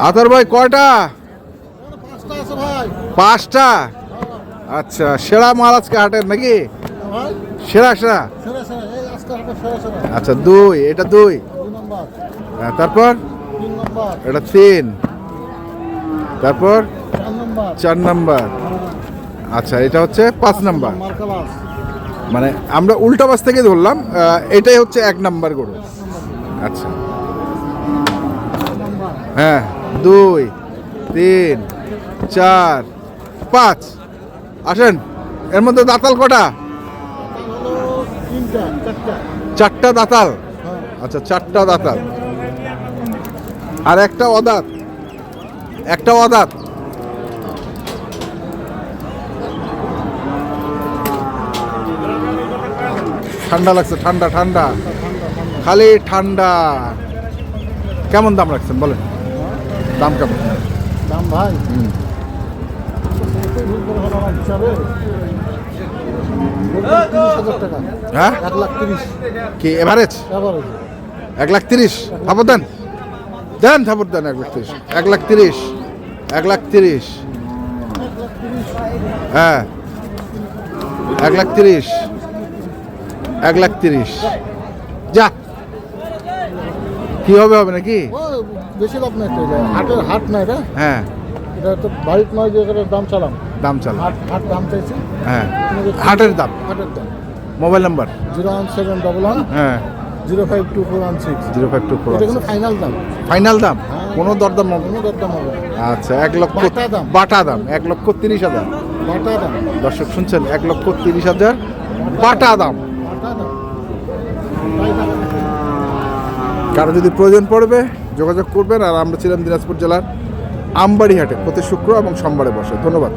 আতর ভাই কয়টা? পাঁচটা আছে ভাই। 5টা। আচ্ছা, সেরা মাল আজকে হাটের নাকি? ভাই সেরা সেরা। সেরা সেরা এই আজকে হাতে সেরা সেরা। আচ্ছা 2, এটা 2। 2 নাম্বার, হ্যাঁ, তারপর 3 নাম্বার, এটা 3, তারপর 4 নাম্বার, 4 নাম্বার। আচ্ছা, এটা হচ্ছে 5 নাম্বার। মার্কা বাস। মানে আমরা উল্টা বাস থেকে ধরলাম, এটাই হচ্ছে 1 নাম্বার গরু। আচ্ছা, 4 নাম্বার, হ্যাঁ 2, 3, 4, 5। আসেন, এর মধ্যে দাঁতাল কটা? হলো 3টা 4টা। 4টা দাঁতাল। হ্যাঁ আচ্ছা, 4টা দাঁতাল আর একটা অদাঁত। একটা অদাঁত। ঠান্ডা লাগছে, ঠান্ডা ঠান্ডা, খালি ঠান্ডা। কেমন দাম রাখছেন বলেন? দাম কেমন? দাম ভাই হুম। হিসাবে 30,000 টাকা। হ্যাঁ 1,30,000 কি এভারেজ? এভারেজ। 1,30,000 থাপর দেন, দেন থাপর দেন। 1,30,000, 1,30,000, 1,30,000। হ্যাঁ 1,30,000, 1,30,000। যা কি হবে, হবে নাকি? ও বেশি লাভ নাই তো, এটা হাটের হাট না এটা। হ্যাঁ, এটা তো বাড়ির নয় যে এটার দাম চালাম। দাম চালা। হাট হাট দাম চাইছি। হ্যাঁ, হাটের দাম। হাটের দাম মোবাইল নাম্বার? 01711 হ্যাঁ 052416। 0524। এটা কোনো ফাইনাল দাম। ফাইনাল দাম? হ্যাঁ। কোনো দরদাম হবে না? কোনো দরদাম হবে না। আচ্ছা, 1 লক্ষ বাটা দাম। বাটা দাম 1,30,000। বাটা দাম। দর্শক শুনছেন, 1,30,000 বাটা দাম। বাটা দাম। তাই দাম। কারো যদি প্রয়োজন পড়বে যোগাযোগ করবেন। আর আমরা ছিলাম দিনাজপুর জেলার আমবাড়ি হাটে, প্রতি শুক্র এবং সোমবারে বসে। ধন্যবাদ।